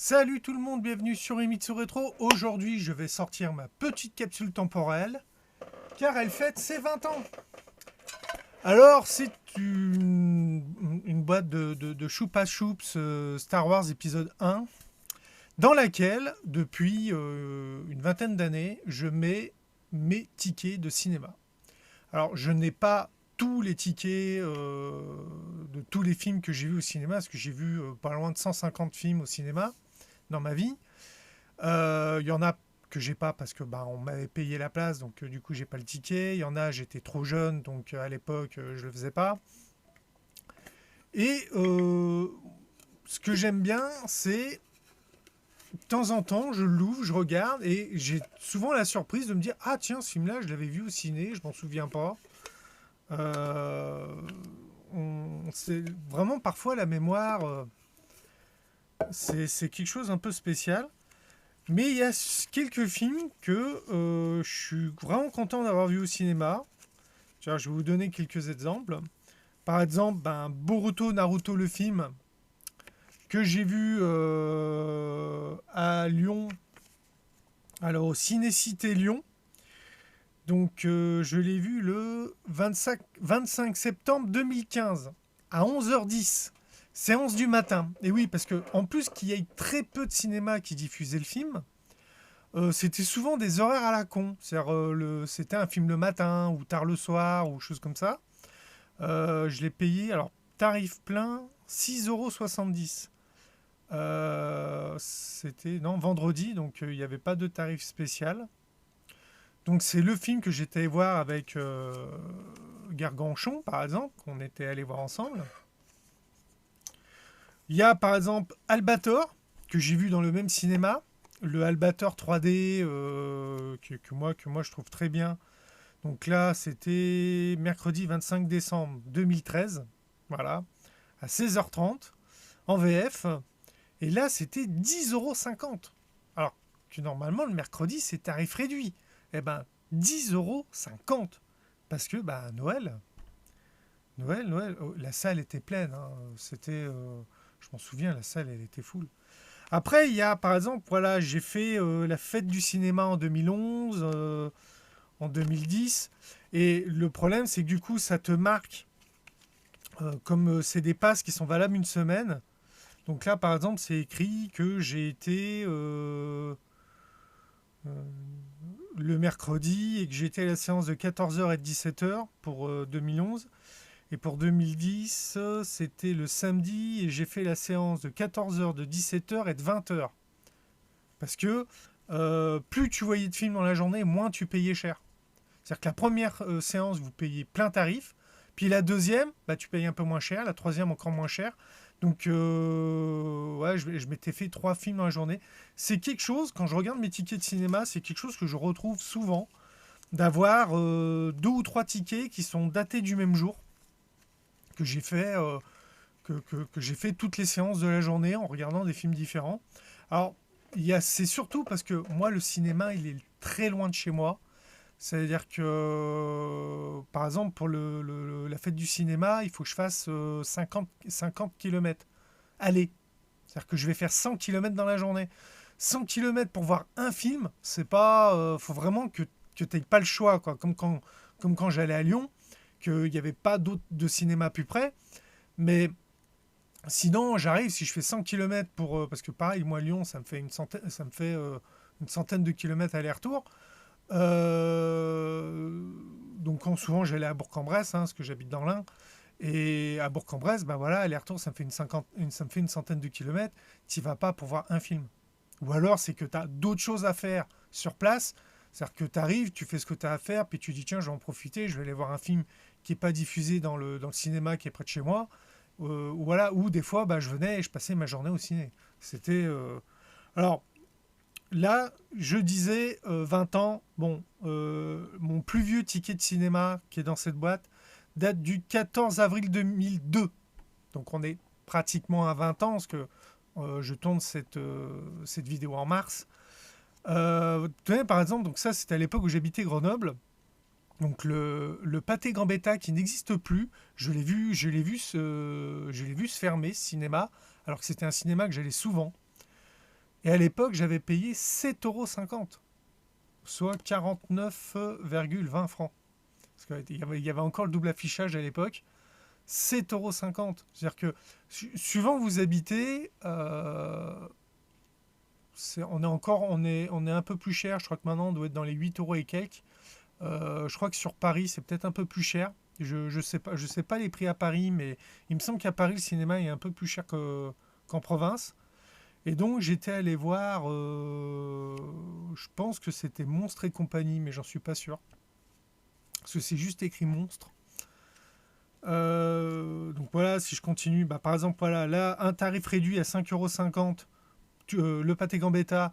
Salut tout le monde, bienvenue sur Emitsu Rétro. Aujourd'hui, je vais sortir ma petite capsule temporelle, car elle fête ses 20 ans. Alors, c'est une boîte de Choupa Choups Star Wars épisode 1, dans laquelle, depuis une vingtaine d'années, je mets mes tickets de cinéma. Alors, je n'ai pas tous les tickets de tous les films que j'ai vus au cinéma, parce que j'ai vu pas loin de 150 films au cinéma dans ma vie. Il y en a que j'ai pas parce que on m'avait payé la place, donc du coup j'ai pas le ticket. Il y en a, j'étais trop jeune, donc à l'époque je le faisais pas. Et ce que j'aime bien, c'est de temps en temps, je l'ouvre, je regarde et j'ai souvent la surprise de me dire ah tiens, ce film-là, je l'avais vu au ciné, je m'en souviens pas. Euh, c'est vraiment parfois la mémoire, c'est quelque chose un peu spécial. Mais il y a quelques films que je suis vraiment content d'avoir vu au cinéma. Tiens, je vais vous donner quelques exemples. Par exemple, Boruto Naruto le film que j'ai vu à Lyon, alors au Ciné-Cité Lyon. Donc je l'ai vu le 25 septembre 2015 à 11h10, séance du matin. Et oui, parce que en plus qu'il y ait très peu de cinéma qui diffusait le film, c'était souvent des horaires à la con. C'est-à-dire, c'était un film le matin ou tard le soir ou chose comme ça. Je l'ai payé, alors tarif plein, 6,70 €. C'était non, vendredi, donc il n'y avait pas de tarif spécial. Donc c'est le film que j'étais allé voir avec Garganchon, par exemple, qu'on était allé voir ensemble. Il y a par exemple Albator, que j'ai vu dans le même cinéma. Le Albator 3D, que moi je trouve très bien. Donc là, c'était mercredi 25 décembre 2013, voilà, à 16h30, en VF. Et là, c'était 10,50 €. Alors que normalement, le mercredi, c'est tarif réduit. Eh ben, 10,50 €. Parce que, Noël, oh, la salle était pleine, hein. C'était, je m'en souviens, la salle, elle était full. Après, il y a, par exemple, voilà, j'ai fait la fête du cinéma en 2011, en 2010. Et le problème, c'est que du coup, ça te marque, comme c'est des passes qui sont valables une semaine. Donc là, par exemple, c'est écrit que j'ai été euh, le mercredi et que j'ai été à la séance de 14h et de 17h pour 2011. Et pour 2010, c'était le samedi et j'ai fait la séance de 14h, de 17h et de 20h. Parce que plus tu voyais de films dans la journée, moins tu payais cher. C'est-à-dire que la première séance, vous payez plein tarif. Puis la deuxième, tu payes un peu moins cher. La troisième, encore moins cher. Donc, ouais, je m'étais fait 3 films dans la journée. C'est quelque chose, quand je regarde mes tickets de cinéma, c'est quelque chose que je retrouve souvent, d'avoir 2 ou 3 tickets qui sont datés du même jour, que j'ai fait, que j'ai fait toutes les séances de la journée en regardant des films différents. Alors, c'est surtout parce que moi, le cinéma, il est très loin de chez moi. C'est-à-dire que, par exemple, pour la fête du cinéma, il faut que je fasse 50 km. Allez. C'est-à-dire que je vais faire 100 km dans la journée. 100 km pour voir un film, c'est pas. Faut vraiment que tu n'aies pas le choix, quoi. Comme quand j'allais à Lyon, qu'il n'y avait pas d'autre de cinéma plus près. Mais sinon, j'arrive, si je fais 100 km pour. Parce que pareil, moi, Lyon, ça me fait une centaine de kilomètres aller-retour. Donc souvent j'allais à Bourg-en-Bresse, parce que j'habite dans l'Ain. Et à Bourg-en-Bresse, voilà, aller-retour, ça me fait une centaine de kilomètres. Tu vas pas pour voir un film. Ou alors c'est que tu as d'autres choses à faire sur place. C'est-à-dire que tu arrives, tu fais ce que tu as à faire, puis tu dis tiens, je vais en profiter, je vais aller voir un film qui n'est pas diffusé dans le cinéma qui est près de chez moi. Voilà, ou des fois, je venais et je passais ma journée au ciné. C'était. Alors, là, je disais 20 ans. Bon, mon plus vieux ticket de cinéma qui est dans cette boîte date du 14 avril 2002. Donc on est pratiquement à 20 ans parce que je tourne cette vidéo en mars. Tenez, par exemple, donc ça c'était à l'époque où j'habitais Grenoble. Donc le Pâté Gambetta qui n'existe plus, je l'ai vu se fermer ce cinéma, alors que c'était un cinéma que j'allais souvent. Et à l'époque, j'avais payé 7,50 €, soit 49,20 francs. Parce qu'il y avait encore le double affichage à l'époque. 7,50 €. C'est-à-dire que suivant où vous habitez, on est un peu plus cher. Je crois que maintenant on doit être dans les 8 euros et quelques. Je crois que sur Paris c'est peut-être un peu plus cher. Je sais pas les prix à Paris, mais il me semble qu'à Paris le cinéma est un peu plus cher qu'en province. Et donc j'étais allé voir, je pense que c'était Monstre et compagnie, mais j'en suis pas sûr. Parce que c'est juste écrit Monstre. Donc voilà, si je continue, bah, par exemple, voilà, là, un tarif réduit à 5,50 €, le pâté Gambetta,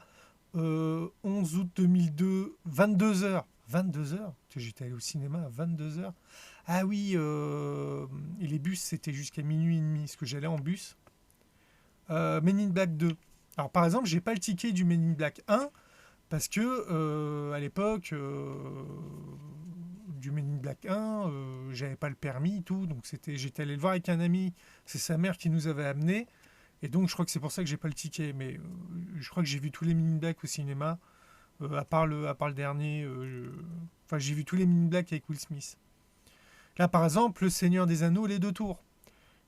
11 août 2002, 22 heures. 22 heures. J'étais allé au cinéma à 22 heures. Ah oui, et les bus, c'était jusqu'à minuit et demi, parce que j'allais en bus. Men in Black 2. Alors par exemple, j'ai pas le ticket du Men in Black 1, parce que à l'époque du Men in Black 1, j'avais pas le permis, tout, donc j'étais allé le voir avec un ami, c'est sa mère qui nous avait amené, et donc je crois que c'est pour ça que j'ai pas le ticket, mais je crois que j'ai vu tous les Men in Black au cinéma, à part le dernier, enfin j'ai vu tous les Men in Black avec Will Smith. Là par exemple, Le Seigneur des Anneaux, les deux tours,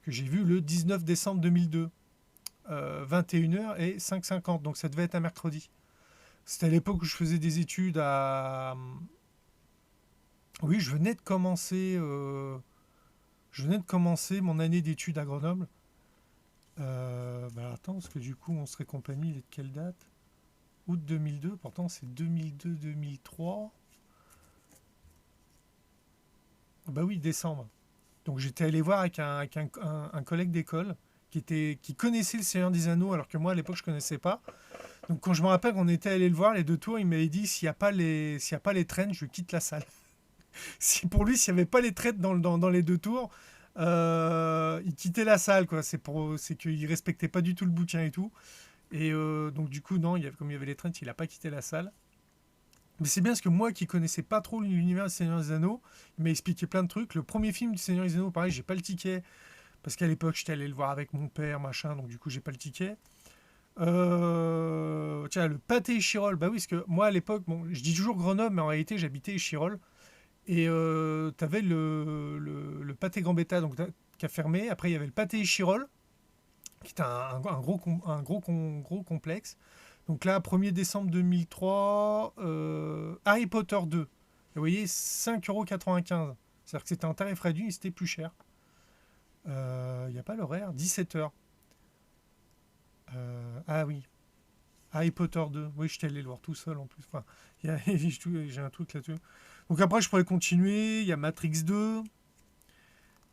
que j'ai vu le 19 décembre 2002, 21 h et 5,50, donc ça devait être un mercredi. C'était à l'époque où je faisais des études à... Oui, je venais de commencer mon année d'études à Grenoble. Bah attends, parce que du coup, on serait compagnie, il est de quelle date? Août 2002, pourtant c'est 2002-2003. Bah oui, décembre. Donc j'étais allé voir avec un collègue d'école qui connaissait le Seigneur des Anneaux, alors que moi à l'époque je connaissais pas. Donc quand je me rappelle qu'on était allé le voir, les deux tours, il m'avait dit s'il y a pas les traînes, je quitte la salle. Si pour lui, s'il n'y avait pas les traites dans les deux tours, il quittait la salle, quoi. C'est qu'il respectait pas du tout le bouquin et tout. Et donc du coup, non, comme il y avait les traites, il a pas quitté la salle. Mais c'est bien parce que moi qui connaissais pas trop l'univers du Seigneur des Anneaux, il m'a expliqué plein de trucs. Le premier film du Seigneur des Anneaux, pareil, j'ai pas le ticket. Parce qu'à l'époque, j'étais allé le voir avec mon père, machin, donc du coup, j'ai pas le ticket. Tiens, le pâté Échirol, bah oui, parce que moi à l'époque, bon, je dis toujours Grenoble, mais en réalité, j'habitais Échirol. Et tu avais le pâté Gambetta donc, qui a fermé. Après, il y avait le pâté Échirol, qui était gros complexe. Donc là, 1er décembre 2003, Harry Potter 2. Et vous voyez, 5,95 €. C'est-à-dire que c'était en tarif réduit et c'était plus cher. Il n'y a pas l'horaire, 17 heures. Ah oui, Harry Potter 2. Oui, je suis allé le voir tout seul en plus. Enfin, j'ai un truc là-dessus. Donc après, je pourrais continuer. Il y a Matrix 2,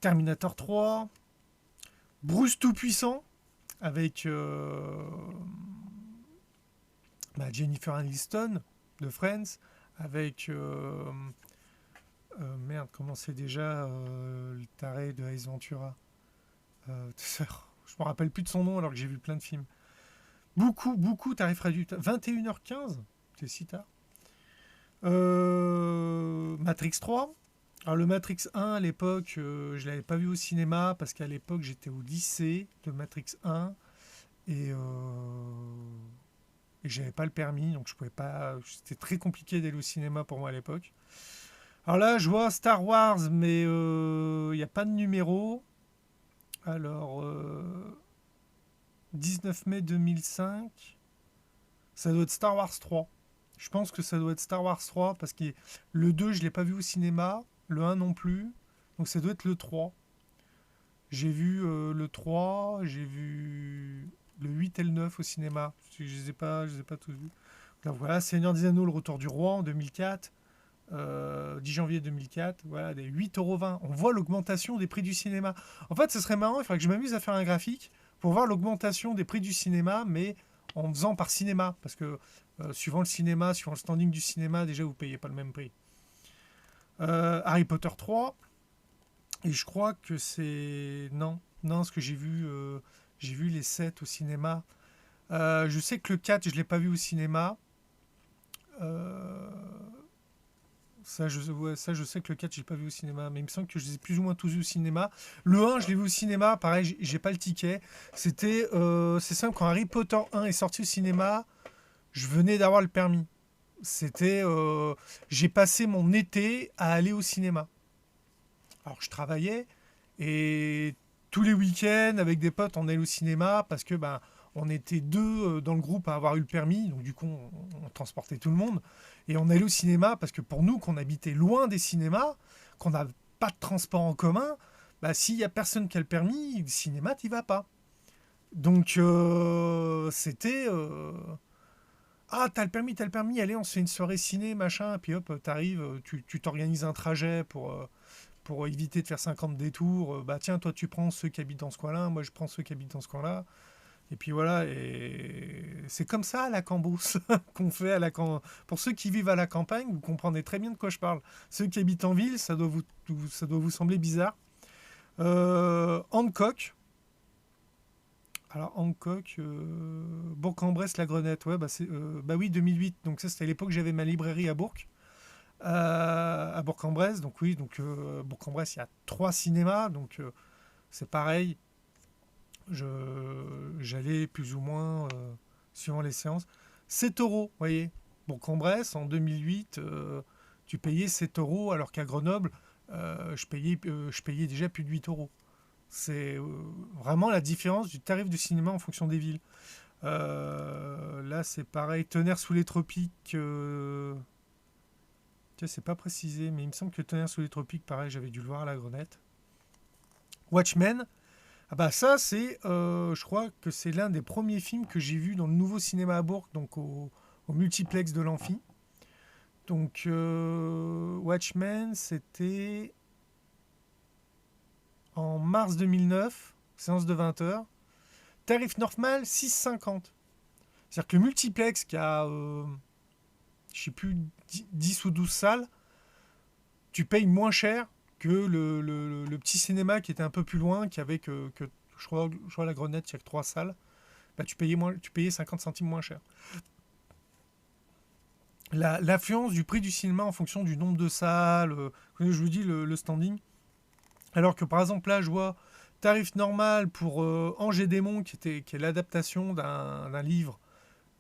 Terminator 3, Bruce Tout-Puissant avec Jennifer Aniston de Friends, avec merde, comment c'est déjà le taré de Ace Ventura. Je me rappelle plus de son nom alors que j'ai vu plein de films. Beaucoup tarif réduit. 21h15, c'est si tard. Matrix 3. Alors le Matrix 1 à l'époque, je l'avais pas vu au cinéma parce qu'à l'époque j'étais au lycée de Matrix 1 et, euh, et j'avais pas le permis donc je pouvais pas. C'était très compliqué d'aller au cinéma pour moi à l'époque. Alors là je vois Star Wars mais il n'y a pas de numéro. Alors 19 mai 2005, ça doit être Star Wars 3. Je pense que ça doit être Star Wars 3 parce que le 2 je l'ai pas vu au cinéma, le 1 non plus. Donc ça doit être le 3. J'ai vu le 3, j'ai vu le 8 et le 9 au cinéma. Je les ai pas tous vus. Donc voilà, Seigneur des Anneaux, le retour du roi en 2004. 10 janvier 2004, voilà, des 8,20 €. On voit l'augmentation des prix du cinéma. En fait, ce serait marrant, il faudrait que je m'amuse à faire un graphique pour voir l'augmentation des prix du cinéma, mais en faisant par cinéma. Parce que suivant le cinéma, suivant le standing du cinéma, déjà, vous ne payez pas le même prix. Harry Potter 3, et je crois que c'est... Non, ce que j'ai vu les 7 au cinéma. Je sais que le 4, je ne l'ai pas vu au cinéma. Ça, je sais que le 4, j'ai pas vu au cinéma, mais il me semble que je les ai plus ou moins tous vus au cinéma. Le 1, je l'ai vu au cinéma, pareil, j'ai pas le ticket. C'est simple, quand Harry Potter 1 est sorti au cinéma, je venais d'avoir le permis. C'était, j'ai passé mon été à aller au cinéma. Alors, je travaillais et tous les week-ends, avec des potes, on allait au cinéma parce que ben, on était deux dans le groupe à avoir eu le permis, donc du coup, on transportait tout le monde. Et on allait au cinéma parce que pour nous, qu'on habitait loin des cinémas, qu'on n'a pas de transport en commun, bah, s'il y a personne qui a le permis, le cinéma, t'y vas pas. Donc, c'était. Ah, t'as le permis, allez, on se fait une soirée ciné, machin, puis hop, t'arrives, tu t'organises un trajet pour éviter de faire 50 détours. Bah tiens, toi tu prends ceux qui habitent dans ce coin-là, moi je prends ceux qui habitent dans ce coin-là. Et puis voilà, et c'est comme ça à la Cambrousse qu'on fait à Pour ceux qui vivent à la campagne, vous comprenez très bien de quoi je parle. Ceux qui habitent en ville, ça doit vous sembler bizarre. Hancock. Alors Hancock, Bourg-en-Bresse, la Grenette, ouais, bah oui, 2008. Donc ça, c'était à l'époque que j'avais ma librairie à Bourg, à Bourg-en-Bresse. Donc oui, donc Bourg-en-Bresse, il y a 3 cinémas, donc c'est pareil. J'allais plus ou moins suivant les séances. 7 euros, vous voyez. Bourg-en-Bresse, en 2008, tu payais 7 euros, alors qu'à Grenoble, je payais déjà plus de 8 euros. C'est vraiment la différence du tarif du cinéma en fonction des villes. Là, c'est pareil. Tonnerre sous les tropiques. Tiens, c'est pas précisé, mais il me semble que Tonnerre sous les tropiques, pareil, j'avais dû le voir à la Grenette. Watchmen. Ah bah ça, je crois que c'est l'un des premiers films que j'ai vu dans le nouveau cinéma à Bourg, donc au multiplex de l'Amphi. Donc Watchmen, c'était en mars 2009, séance de 20 heures. Tarif normal, 6,50. C'est-à-dire que le multiplex qui a, je sais plus, 10 ou 12 salles, tu payes moins cher que le petit cinéma qui était un peu plus loin, qui avait je crois la Grenette, il y a que 3 salles. Bah, tu payais 50 centimes moins cher. L'influence du prix du cinéma en fonction du nombre de salles, je vous dis le standing. Alors que par exemple là, je vois tarif normal pour Angers Démon, qui est l'adaptation d'un livre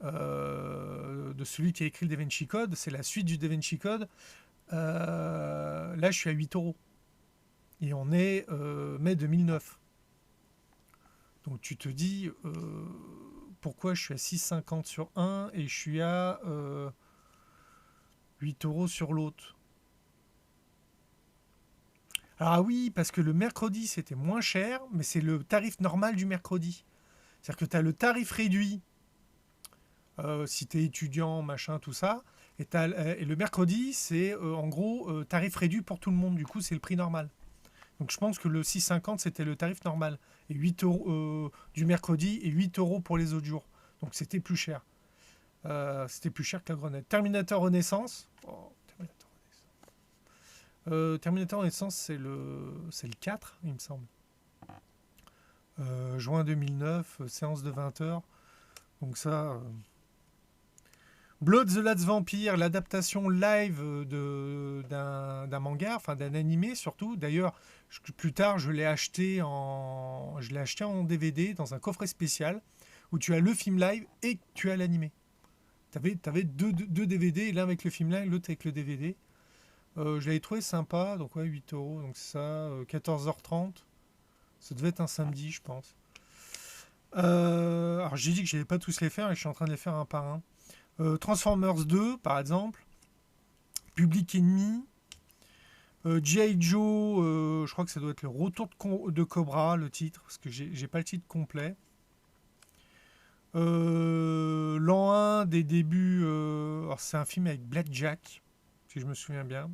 de celui qui a écrit le Da Vinci Code, c'est la suite du Da Vinci Code. Là, je suis à 8 euros. Et on est mai 2009. Donc tu te dis pourquoi je suis à 6,50 sur un et je suis à 8 euros sur l'autre. Alors ah oui, parce que le mercredi c'était moins cher, mais c'est le tarif normal du mercredi. C'est-à-dire que tu as le tarif réduit si tu es étudiant, machin, tout ça. Et le mercredi, c'est en gros tarif réduit pour tout le monde. Du coup, c'est le prix normal. Donc je pense que le 6,50 c'était le tarif normal. Et 8 euros du mercredi et 8 euros pour les autres jours. Donc c'était plus cher. C'était plus cher que la Grenette. Terminator Renaissance. Oh, Terminator Renaissance, c'est le 4, il me semble. Juin 2009, séance de 20 heures. Donc ça. Blood the Last Vampire, l'adaptation live d'un manga, enfin d'un animé surtout. D'ailleurs, plus tard, je l'ai acheté en DVD dans un coffret spécial où tu as le film live et tu as l'animé. T'avais deux DVD, l'un avec le film live, l'autre avec le DVD. Je l'avais trouvé sympa, donc ouais, 8 euros, donc c'est ça, 14h30. Ça devait être un samedi, je pense. Alors j'ai dit que je n'allais pas tous les faire et je suis en train de les faire un par un. Transformers 2, par exemple. Public Enemy. G.I. Joe, je crois que ça doit être le retour de Cobra, le titre, parce que j'ai pas le titre complet. L'an 1 des débuts, alors c'est un film avec Blackjack, si je me souviens bien.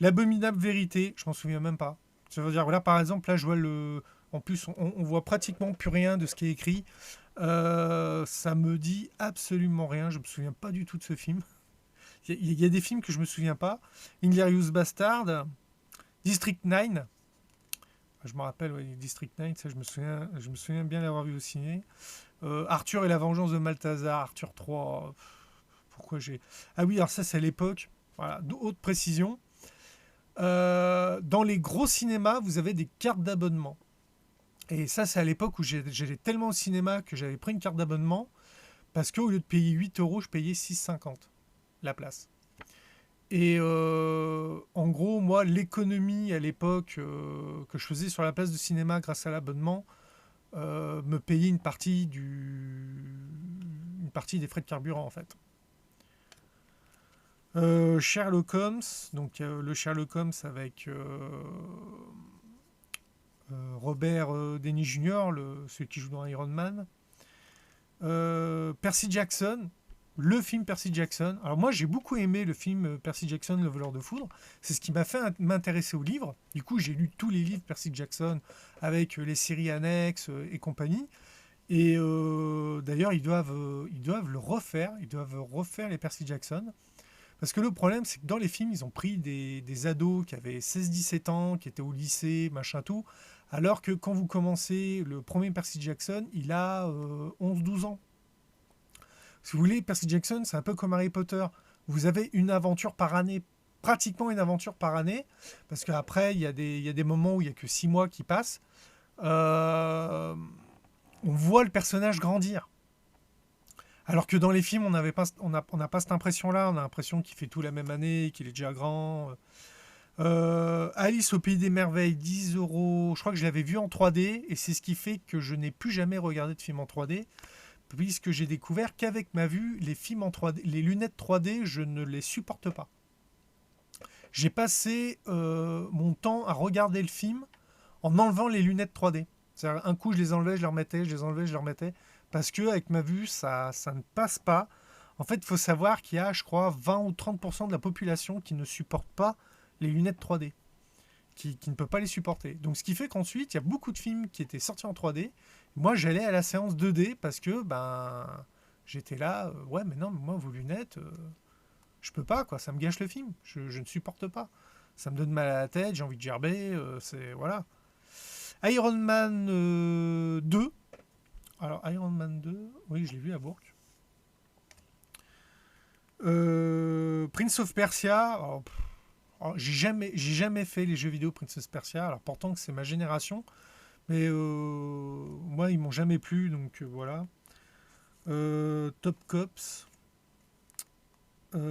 L'abominable vérité, je m'en souviens même pas. Ça veut dire, voilà, par exemple, là, je vois en plus, on voit pratiquement plus rien de ce qui est écrit. Ça me dit absolument rien. Je me souviens pas du tout de ce film. Il y a des films que je me souviens pas. Inglorious Bastard, District 9. Je me rappelle, ouais, District 9, ça, je me souviens bien l'avoir vu au ciné. Arthur et la vengeance de Malthazar, Arthur 3. Pourquoi j'ai. Ah oui, alors ça, c'est à l'époque. Voilà, haute précision. Dans les gros cinémas, vous avez des cartes d'abonnement. Et ça, c'est à l'époque où j'allais tellement au cinéma que j'avais pris une carte d'abonnement parce qu'au lieu de payer 8 euros, je payais 6,50 la place. Et en gros, moi, l'économie à l'époque que je faisais sur la place de cinéma grâce à l'abonnement me payait une partie des frais de carburant en fait. Sherlock Holmes, donc le Sherlock Holmes avec Robert Downey Jr., celui qui joue dans Iron Man. Percy Jackson, le film Percy Jackson. Alors moi j'ai beaucoup aimé le film Percy Jackson, le voleur de foudre. C'est ce qui m'a fait m'intéresser au livre. Du coup j'ai lu tous les livres Percy Jackson avec les séries annexes et compagnie. Et d'ailleurs ils doivent le refaire. Ils doivent refaire les Percy Jackson. Parce que le problème, c'est que dans les films, ils ont pris des ados qui avaient 16-17 ans, qui étaient au lycée, machin tout, alors que quand vous commencez le premier Percy Jackson, il a 11-12 ans. Si vous voulez, Percy Jackson, c'est un peu comme Harry Potter. Vous avez une aventure par année, pratiquement une aventure par année, parce qu'après, il y a des moments où il n'y a que 6 mois qui passent. On voit le personnage grandir. Alors que dans les films, on n'a pas cette impression-là. On a l'impression qu'il fait tout la même année, qu'il est déjà grand. Alice au Pays des Merveilles, 10 euros. Je crois que je l'avais vu en 3D. Et c'est ce qui fait que je n'ai plus jamais regardé de film en 3D. Puisque j'ai découvert qu'avec ma vue, les films en 3D, les lunettes 3D, je ne les supporte pas. J'ai passé mon temps à regarder le film en enlevant les lunettes 3D. C'est-à-dire, un coup, je les enlevais, je les remettais, je les enlevais, je les remettais. Parce que avec ma vue, ça ne passe pas. En fait, il faut savoir qu'il y a, je crois, 20 ou 30% de la population qui ne supporte pas les lunettes 3D, qui ne peut pas les supporter. Donc, ce qui fait qu'ensuite, il y a beaucoup de films qui étaient sortis en 3D. Moi, j'allais à la séance 2D parce que j'étais là, ouais, mais non, mais moi, vos lunettes, je peux pas, quoi. Ça me gâche le film. Je ne supporte pas. Ça me donne mal à la tête, j'ai envie de gerber. Voilà. Iron Man 2. Alors, Iron Man 2, oui, je l'ai vu à Bourg. Prince of Persia, j'ai jamais fait les jeux vidéo Prince of Persia, alors pourtant que c'est ma génération, mais moi, ils m'ont jamais plu, donc voilà. Top Cops.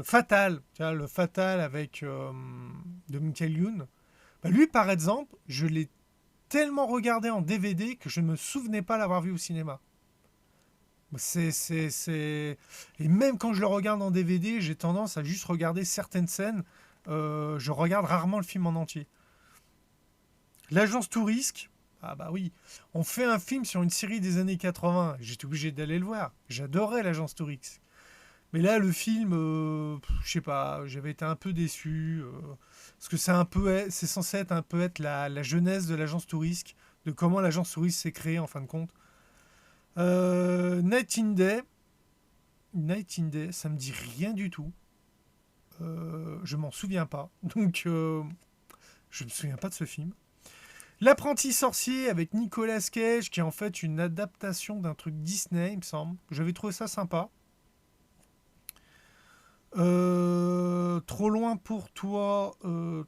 Fatal, tu vois, le Fatal avec de Michael Youn. Lui, par exemple, je l'ai tellement regardé en DVD que je ne me souvenais pas l'avoir vu au cinéma. Et même quand je le regarde en DVD, j'ai tendance à juste regarder certaines scènes. Je regarde rarement le film en entier. L'agence Tourisque, ah bah oui, on fait un film sur une série des années 80. J'étais obligé d'aller le voir. J'adorais l'agence Tourisque. Mais là, le film, je sais pas, j'avais été un peu déçu. Parce que c'est censé être un peu la jeunesse de l'agence Tourisque, de comment l'agence Tourisque s'est créée en fin de compte. Night in Day. Night in Day, ça me dit rien du tout. Je m'en souviens pas. Donc, je me souviens pas de ce film. L'apprenti sorcier avec Nicolas Cage, qui est en fait une adaptation d'un truc Disney, il me semble. J'avais trouvé ça sympa. Trop loin pour toi.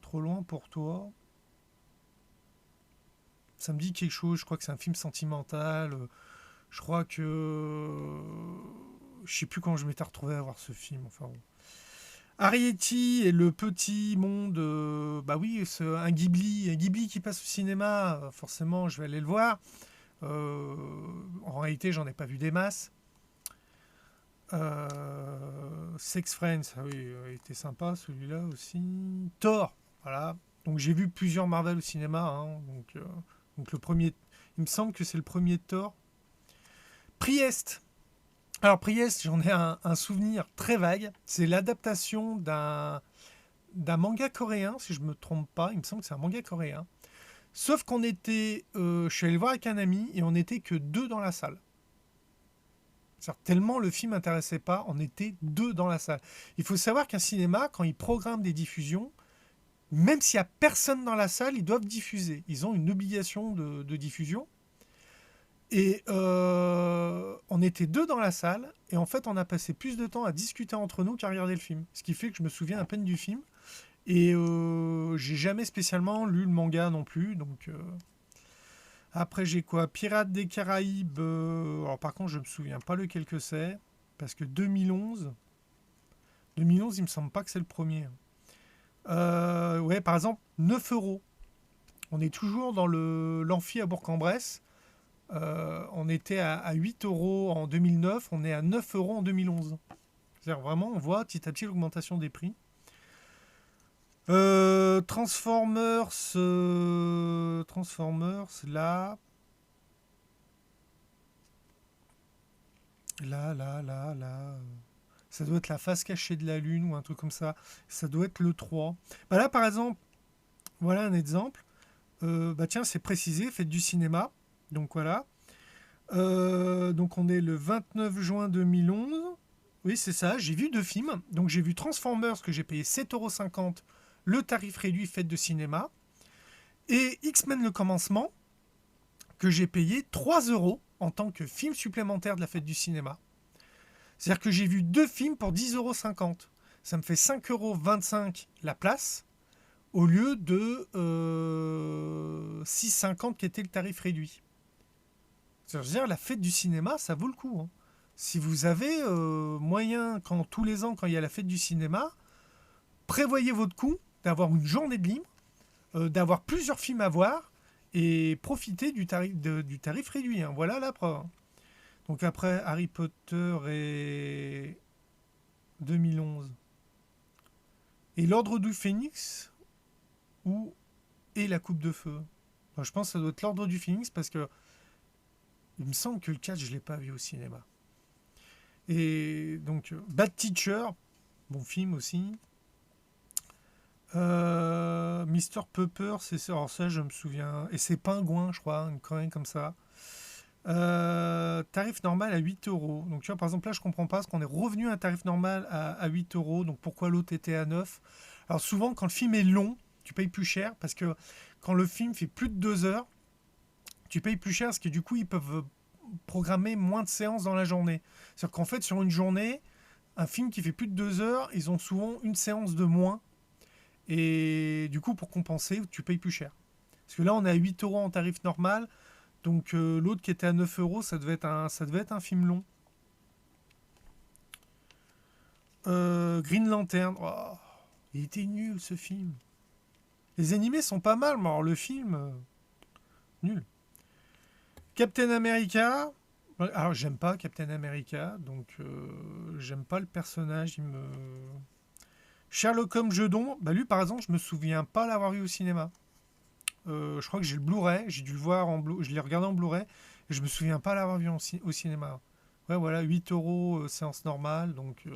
Trop loin pour toi. Ça me dit quelque chose. Je crois que c'est un film sentimental. Je crois que. Je sais plus quand je m'étais retrouvé à voir ce film. Enfin bon. Arietti et le petit monde. Bah oui, un Ghibli qui passe au cinéma. Forcément, je vais aller le voir. En réalité, j'en ai pas vu des masses. Sex Friends, ah oui, il était sympa celui-là aussi. Thor, voilà. Donc j'ai vu plusieurs Marvel au cinéma. Hein, donc le premier, il me semble que c'est le premier Thor. Priest. Alors Priest, j'en ai un souvenir très vague. C'est l'adaptation d'un manga coréen, si je me trompe pas. Il me semble que c'est un manga coréen. Sauf qu'on était, je suis allé le voir avec un ami et on n'était que 2 dans la salle. Tellement le film m'intéressait pas, on était 2 dans la salle. Il faut savoir qu'un cinéma, quand il programme des diffusions, même s'il n'y a personne dans la salle, ils doivent diffuser. Ils ont une obligation de diffusion. Et on était deux dans la salle, et en fait, on a passé plus de temps à discuter entre nous qu'à regarder le film. Ce qui fait que je me souviens à peine du film. Et j'ai jamais spécialement lu le manga non plus. Donc après, j'ai quoi? Pirates des Caraïbes. Alors par contre, je me souviens pas lequel que c'est. Parce que 2011, il me semble pas que c'est le premier. Ouais, par exemple, 9 euros. On est toujours dans l'amphi à Bourg-en-Bresse. On était à 8 euros en 2009, on est à 9 euros en 2011. C'est-à-dire vraiment, on voit petit à petit l'augmentation des prix. Transformers, là, ça doit être la face cachée de la Lune ou un truc comme ça. Ça doit être le 3. Bah là, par exemple, voilà un exemple. Bah tiens, c'est précisé, faites du cinéma. Donc voilà. Donc on est le 29 juin 2011. Oui, c'est ça, j'ai vu deux films. Donc j'ai vu Transformers que j'ai payé 7,50 €, le tarif réduit fête de cinéma. Et X-Men le commencement que j'ai payé 3 € en tant que film supplémentaire de la fête du cinéma. C'est-à-dire que j'ai vu deux films pour 10,50 €. Ça me fait 5,25 € la place au lieu de 6,50 € qui était le tarif réduit. C'est-à-dire la fête du cinéma, ça vaut le coup, hein. Si vous avez moyen, tous les ans, quand il y a la fête du cinéma, prévoyez votre coup d'avoir une journée de libre, d'avoir plusieurs films à voir et profitez du tarif réduit, hein. Voilà la preuve, hein. Donc après Harry Potter et 2011. Et l'Ordre du Phénix ou et la Coupe de Feu. Enfin, je pense que ça doit être l'Ordre du Phénix parce que il me semble que le 4, je ne l'ai pas vu au cinéma. Et donc, Bad Teacher, bon film aussi. Mr. Pepper, alors ça, je me souviens. Et c'est Pingouin, je crois, une connerie comme ça. Tarif normal à 8 €. Donc, tu vois, par exemple, là, je comprends pas parce qu'on est revenu à un tarif normal à 8 €. Donc, pourquoi l'autre était à 9? Alors, souvent, quand le film est long, tu payes plus cher parce que quand le film fait plus de 2 heures, tu payes plus cher parce que du coup, ils peuvent programmer moins de séances dans la journée. C'est-à-dire qu'en fait, sur une journée, un film qui fait plus de 2 heures, ils ont souvent une séance de moins. Et du coup, pour compenser, tu payes plus cher. Parce que là, on est à 8 € en tarif normal. Donc l'autre qui était à 9 €, ça devait être un film long. Green Lantern. Oh, il était nul ce film. Les animés sont pas mal, mais alors le film, nul. Captain America. Alors j'aime pas Captain America, donc j'aime pas le personnage. Sherlock Holmes Jedon, bah lui par exemple, je me souviens pas l'avoir vu au cinéma. Je crois que j'ai le Blu-ray, j'ai dû le voir je l'ai regardé en Blu-ray, et je me souviens pas l'avoir vu au cinéma. Ouais, voilà, 8 € séance normale, donc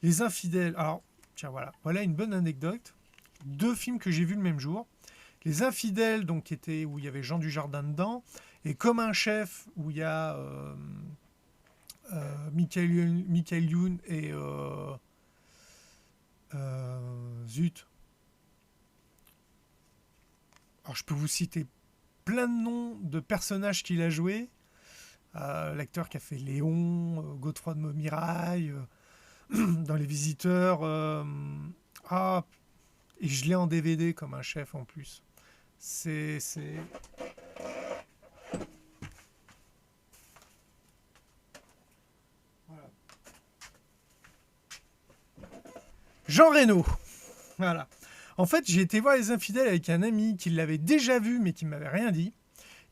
Les Infidèles. Alors, tiens, voilà une bonne anecdote. Deux films que j'ai vus le même jour. Les Infidèles, donc où il y avait Jean Dujardin dedans, et Comme un chef, où il y a Michael Youn et zut. Alors je peux vous citer plein de noms de personnages qu'il a joué. L'acteur qui a fait Léon, Godefroy de Montmirail, dans Les Visiteurs. Et je l'ai en DVD comme un chef en plus. C'est voilà. Jean Reno. Voilà. En fait, j'ai été voir Les Infidèles avec un ami qui l'avait déjà vu mais qui m'avait rien dit.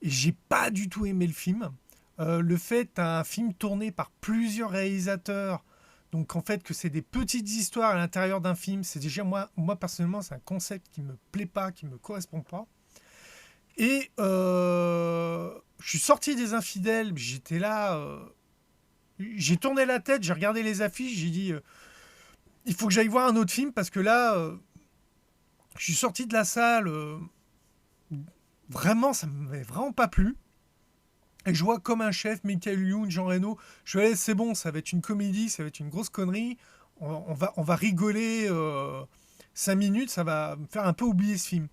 Et j'ai pas du tout aimé le film. Le fait un film tourné par plusieurs réalisateurs, donc en fait que c'est des petites histoires à l'intérieur d'un film, c'est déjà moi personnellement c'est un concept qui me plaît pas, qui me correspond pas. Et je suis sorti des Infidèles, j'étais là, j'ai tourné la tête, j'ai regardé les affiches, j'ai dit il faut que j'aille voir un autre film parce que là je suis sorti de la salle, vraiment ça m'avait vraiment pas plu. Et je vois Comme un chef, Michael Youn, Jean Reno. Je me dis, c'est bon, ça va être une comédie, ça va être une grosse connerie. On va rigoler 5 minutes, ça va me faire un peu oublier ce film.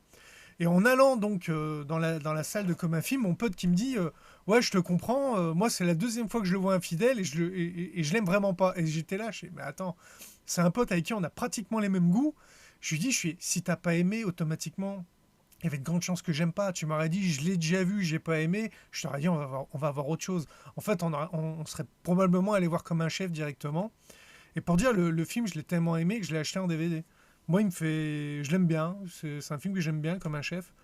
Et en allant donc dans la salle de Comme un film, mon pote qui me dit ouais, je te comprends, moi c'est la deuxième fois que je le vois infidèle et je l'aime vraiment pas. Et j'étais là, je fais mais attends, c'est un pote avec qui on a pratiquement les mêmes goûts. Je lui dis, si t'as pas aimé automatiquement, il y avait de grandes chances que j'aime pas. Tu m'aurais dit, je l'ai déjà vu, j'ai pas aimé. Je t'aurais dit, on va voir autre chose. En fait, on serait probablement allé voir Comme un chef directement. Et pour dire, le film, je l'ai tellement aimé que je l'ai acheté en DVD. Moi, je l'aime bien. C'est un film que j'aime bien, Comme un chef.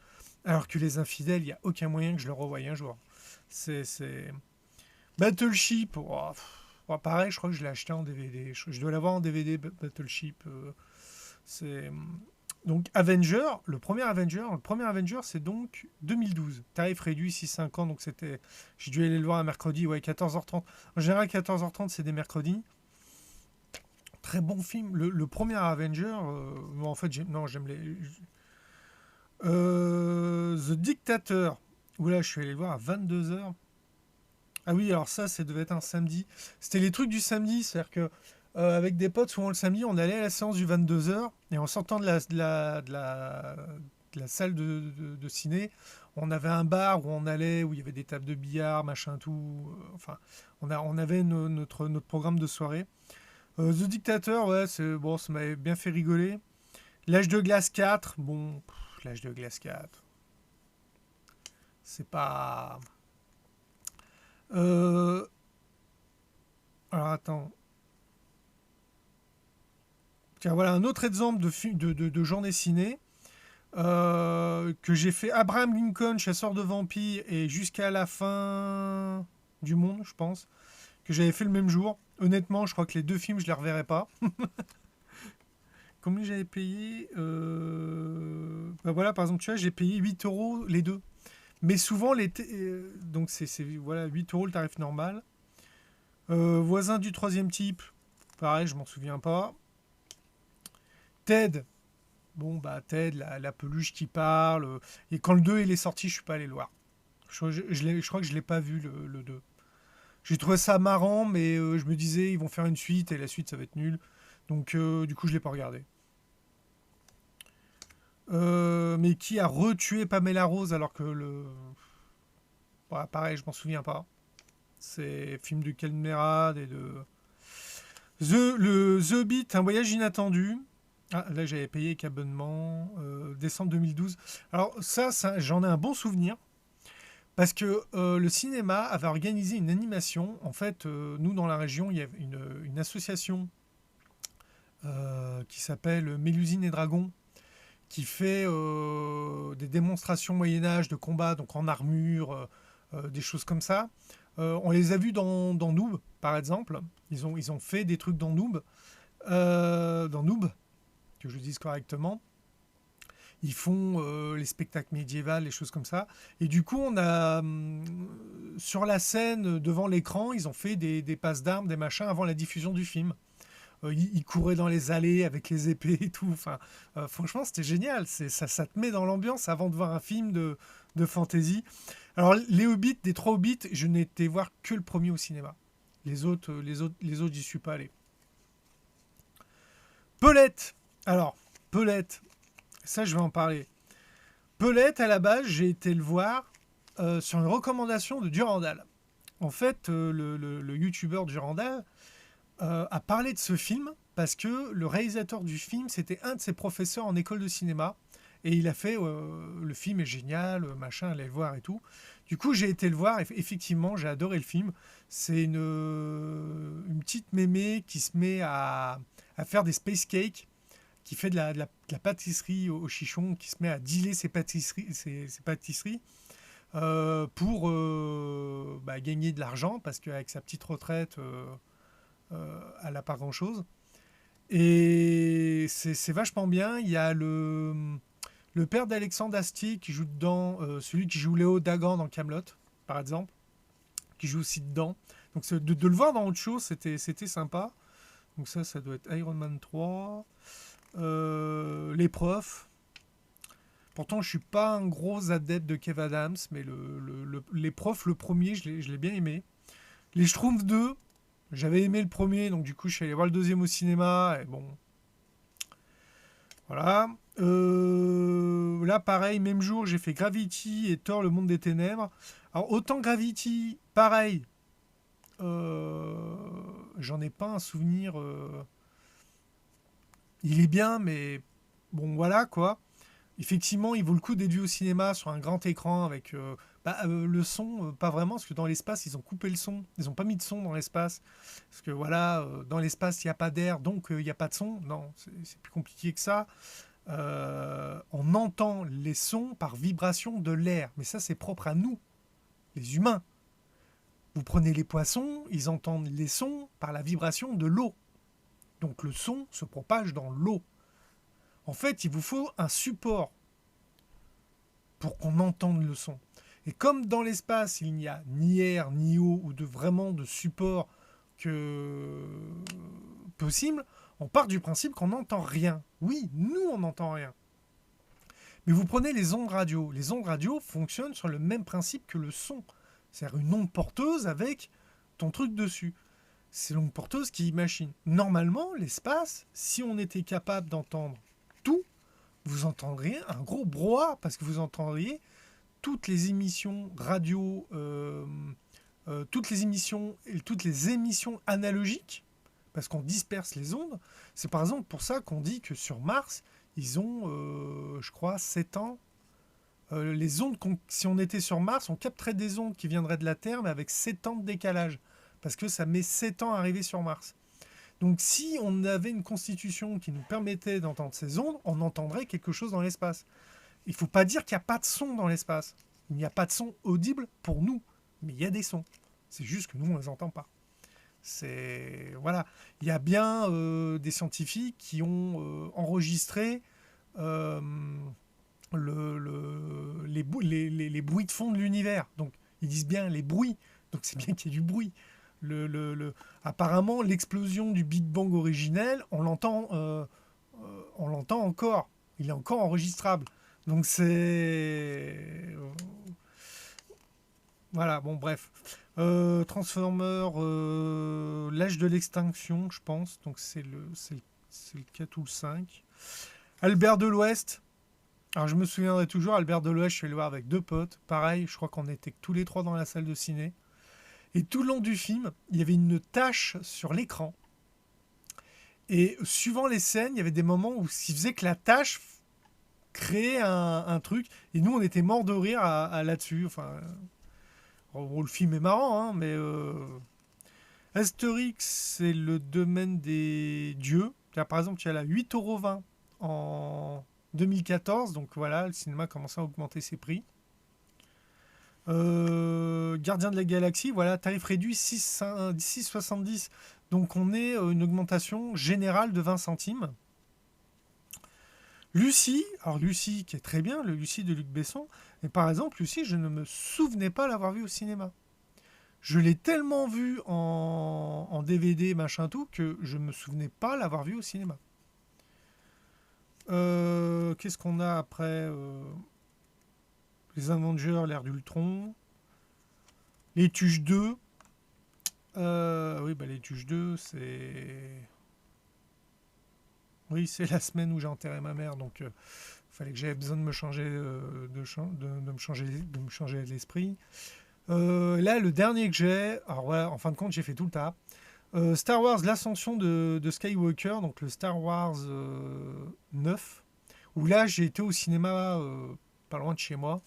Alors que Les Infidèles, il n'y a aucun moyen que je le revoie un jour. C'est... Battleship, pareil, je crois que je l'ai acheté en DVD. Je dois l'avoir en DVD, Battleship. C'est... Donc Avenger, le premier Avenger, c'est donc 2012. Tarif réduit 6-5 ans, donc c'était... J'ai dû aller le voir un mercredi, ouais, 14h30. En général, 14h30, c'est des mercredis. Très bon film. Le premier Avenger, en fait, j'aime les... The Dictator. Oula, je suis allé le voir à 22h. Ah oui, alors ça devait être un samedi. C'était les trucs du samedi, c'est-à-dire que avec des potes, souvent le samedi, on allait à la séance du 22h et en sortant de la salle de ciné, on avait un bar où on allait, où il y avait des tables de billard, machin, tout. Enfin, on avait notre programme de soirée. The Dictator, ouais, bon, ça m'avait bien fait rigoler. L'âge de glace 4, bon, l'âge de glace 4, c'est pas. Euh, alors attends. Tiens, voilà un autre exemple de journée ciné que j'ai fait. Abraham Lincoln, chasseur de vampires, et jusqu'à la fin du monde, je pense, que j'avais fait le même jour. Honnêtement, je crois que les deux films, je les reverrai pas. Combien j'avais payé bah voilà, par exemple, tu vois, j'ai payé 8 euros les deux. Mais souvent, donc voilà, 8 euros le tarif normal. Voisin du troisième type, pareil, je m'en souviens pas. Ted, bon bah Ted, la peluche qui parle. Et quand le 2 il est sorti, je suis pas allé le voir. Je crois que je l'ai pas vu le 2. J'ai trouvé ça marrant, mais je me disais ils vont faire une suite et la suite ça va être nul. Donc du coup je l'ai pas regardé. Mais qui a retué Pamela Rose alors que le... Voilà, pareil, je m'en souviens pas. C'est film de Kelmerad et de... The Hobbit, un voyage inattendu. Ah, là, j'avais payé avec abonnement, décembre 2012. Alors ça, j'en ai un bon souvenir. Parce que le cinéma avait organisé une animation. En fait, nous, dans la région, il y a une association qui s'appelle Mélusine et Dragons, qui fait des démonstrations Moyen-Âge de combat, donc en armure, des choses comme ça. On les a vus dans Noob, par exemple. Ils ont fait des trucs dans Noob, que je le dise correctement. Ils font les spectacles médiévaux, les choses comme ça. Et du coup, on a sur la scène, devant l'écran, ils ont fait des passes d'armes, des machins avant la diffusion du film. Ils couraient dans les allées avec les épées et tout. Enfin, franchement, c'était génial. Ça te met dans l'ambiance avant de voir un film de fantasy. Alors, les Hobbits, des trois Hobbits, je n'ai été voir que le premier au cinéma. Les autres, j'y suis pas allé. Pelette. Alors, Pelette. Ça, je vais en parler. Pelette, à la base, j'ai été le voir sur une recommandation de Durandal. En fait, le youtubeur Durandal a parlé de ce film parce que le réalisateur du film, c'était un de ses professeurs en école de cinéma. Et il a fait le film est génial, machin, allez le voir et tout. Du coup, j'ai été le voir et effectivement, j'ai adoré le film. C'est une petite mémé qui se met à faire des space cakes, qui fait de la pâtisserie au chichon, qui se met à dealer ses pâtisseries pour gagner de l'argent parce qu'avec sa petite retraite, elle n'a pas grand-chose. Et c'est vachement bien. Il y a le père d'Alexandre Astier qui joue dedans, celui qui joue Léo Dagan dans Camelot, par exemple, qui joue aussi dedans. Donc de le voir dans autre chose, c'était sympa. Donc ça doit être Iron Man 3. Les profs. Pourtant, je suis pas un gros adepte de Kev Adams, mais les profs, le premier, je l'ai bien aimé. Les Schtroumpfs 2, j'avais aimé le premier, donc du coup, je suis allé voir le deuxième au cinéma. Et bon, voilà. là, pareil, même jour, j'ai fait Gravity et Thor, le monde des ténèbres. Alors, autant Gravity, pareil, j'en ai pas un souvenir. Il est bien, mais bon, voilà, quoi. Effectivement, il vaut le coup d'être vu au cinéma sur un grand écran avec le son, pas vraiment, parce que dans l'espace, ils ont coupé le son. Ils n'ont pas mis de son dans l'espace. Parce que voilà, dans l'espace, il n'y a pas d'air, donc il n'y a pas de son. Non, c'est plus compliqué que ça. On entend les sons par vibration de l'air. Mais ça, c'est propre à nous, les humains. Vous prenez les poissons, ils entendent les sons par la vibration de l'eau. Donc le son se propage dans l'eau. En fait, il vous faut un support pour qu'on entende le son. Et comme dans l'espace, il n'y a ni air, ni eau, ou vraiment de support que possible, on part du principe qu'on n'entend rien. Oui, nous, on n'entend rien. Mais vous prenez les ondes radio. Les ondes radio fonctionnent sur le même principe que le son. C'est-à-dire une onde porteuse avec ton truc dessus. C'est l'onde porteuse qui machine. Normalement, l'espace, si on était capable d'entendre tout, vous entendriez un gros brouhaha, parce que vous entendriez toutes les émissions radio, toutes les émissions analogiques, parce qu'on disperse les ondes. C'est par exemple pour ça qu'on dit que sur Mars, ils ont, je crois, 7 ans. Les ondes, si on était sur Mars, on capterait des ondes qui viendraient de la Terre, mais avec 7 ans de décalage. Parce que ça met 7 ans à arriver sur Mars. Donc si on avait une constitution qui nous permettait d'entendre ces ondes, on entendrait quelque chose dans l'espace. Il ne faut pas dire qu'il n'y a pas de son dans l'espace. Il n'y a pas de son audible pour nous, mais il y a des sons. C'est juste que nous, on ne les entend pas. Voilà. Il y a bien des scientifiques qui ont enregistré les bruits de fond de l'univers. Donc, ils disent bien les bruits. Donc, c'est bien qu'il y ait du bruit. Apparemment, l'explosion du Big Bang originel, on l'entend encore. Il est encore enregistrable. Donc, c'est... Voilà, bon, bref. Transformers, l'âge de l'extinction, je pense. Donc, c'est le 4 ou le 5. Albert de l'Ouest. Alors, je me souviendrai toujours, Albert de l'Ouest, je suis allé le voir avec 2 potes. Pareil, je crois qu'on était tous les 3 dans la salle de ciné. Et tout le long du film, il y avait une tache sur l'écran. Et suivant les scènes, il y avait des moments où ce qui faisait que la tache créait un truc. Et nous, on était morts de rire là-dessus. Enfin, le film est marrant, hein, mais... Astérix, c'est le domaine des dieux. Là, par exemple, il y a la 8,20 € en 2014. Donc voilà, le cinéma commence à augmenter ses prix. Gardien de la Galaxie, voilà, tarif réduit 6,70. Donc on est une augmentation générale de 20 centimes. Lucie, alors Lucie qui est très bien, le Lucie de Luc Besson, mais par exemple Lucie, je ne me souvenais pas l'avoir vu au cinéma. Je l'ai tellement vu en DVD, machin tout, que je ne me souvenais pas l'avoir vu au cinéma. Qu'est-ce qu'on a après Les Avengers, l'ère d'Ultron. Les Tuches 2. Oui, les Tuches 2, c'est... Oui, c'est la semaine où j'ai enterré ma mère, donc il fallait que j'aie besoin de me changer, de me changer l'esprit. Là, le dernier que j'ai, alors voilà, en fin de compte, j'ai fait tout le tas. Star Wars, l'ascension de Skywalker, donc le Star Wars 9, où là, j'ai été au cinéma pas loin de chez moi.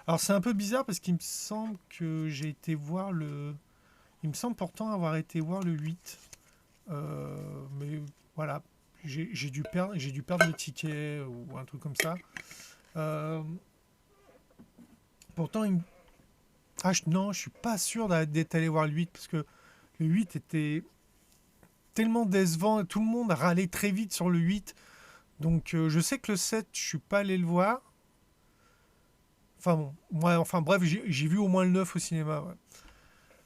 Alors, c'est un peu bizarre parce qu'il me semble que j'ai été voir le... Il me semble pourtant avoir été voir le 8. Mais voilà, j'ai dû perdre le ticket ou un truc comme ça. Pourtant, non, je suis pas sûr d'être allé voir le 8 parce que le 8 était tellement décevant et tout le monde a râlé très vite sur le 8. Donc je sais que le 7, je suis pas allé le voir. Enfin bref, j'ai vu au moins le 9 au cinéma. Ouais.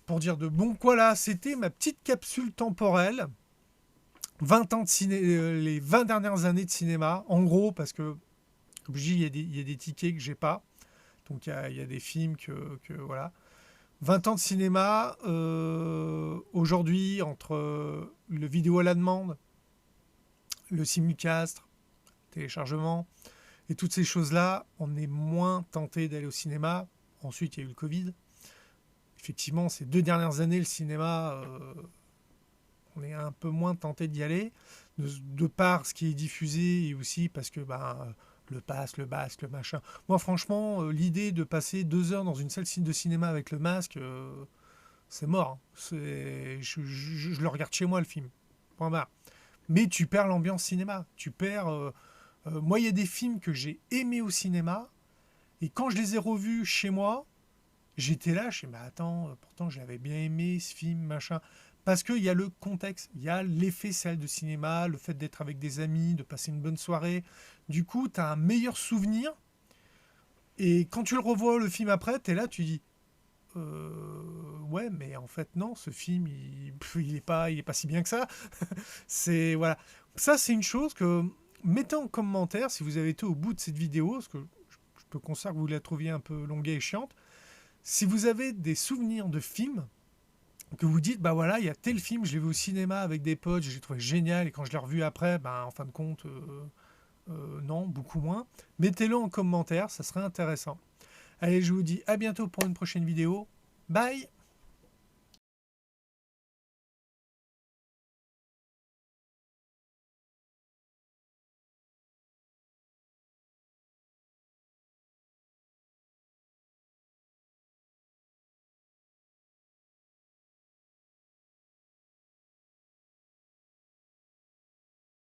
Pour dire de bon, voilà, c'était ma petite capsule temporelle. 20 ans de ciné, les 20 dernières années de cinéma, en gros, parce que, comme je dis, il y a des tickets que j'ai pas. Donc il y a des films que voilà. 20 ans de cinéma, aujourd'hui, entre le vidéo à la demande, le simulcast, téléchargement, et toutes ces choses-là, on est moins tenté d'aller au cinéma. Ensuite, il y a eu le Covid. Effectivement, ces 2 dernières années, le cinéma, on est un peu moins tenté d'y aller, de par ce qui est diffusé et aussi parce que le pass, le masque, le machin. Moi, franchement, l'idée de passer 2 heures dans une salle de cinéma avec le masque, c'est mort, hein. Je le regarde chez moi, le film. Point barre. Mais tu perds l'ambiance cinéma. Tu perds. Moi, il y a des films que j'ai aimés au cinéma, et quand je les ai revus chez moi, j'étais là, je me dis, mais attends, pourtant je l'avais bien aimé ce film, machin. Parce qu'il y a le contexte, il y a l'effet salle de cinéma, le fait d'être avec des amis, de passer une bonne soirée. Du coup, tu as un meilleur souvenir. Et quand tu le revois le film après, tu es là, tu dis, ouais, mais en fait, non, ce film, il est pas si bien que ça. C'est, voilà. Ça, c'est une chose que, mettez en commentaire si vous avez été au bout de cette vidéo, parce que je peux constater que vous la trouviez un peu longue et chiante. Si vous avez des souvenirs de films, que vous dites, bah voilà, il y a tel film, je l'ai vu au cinéma avec des potes, j'ai trouvé génial, et quand je l'ai revu après, en fin de compte, non, beaucoup moins. Mettez-le en commentaire, ça serait intéressant. Allez, je vous dis à bientôt pour une prochaine vidéo. Bye!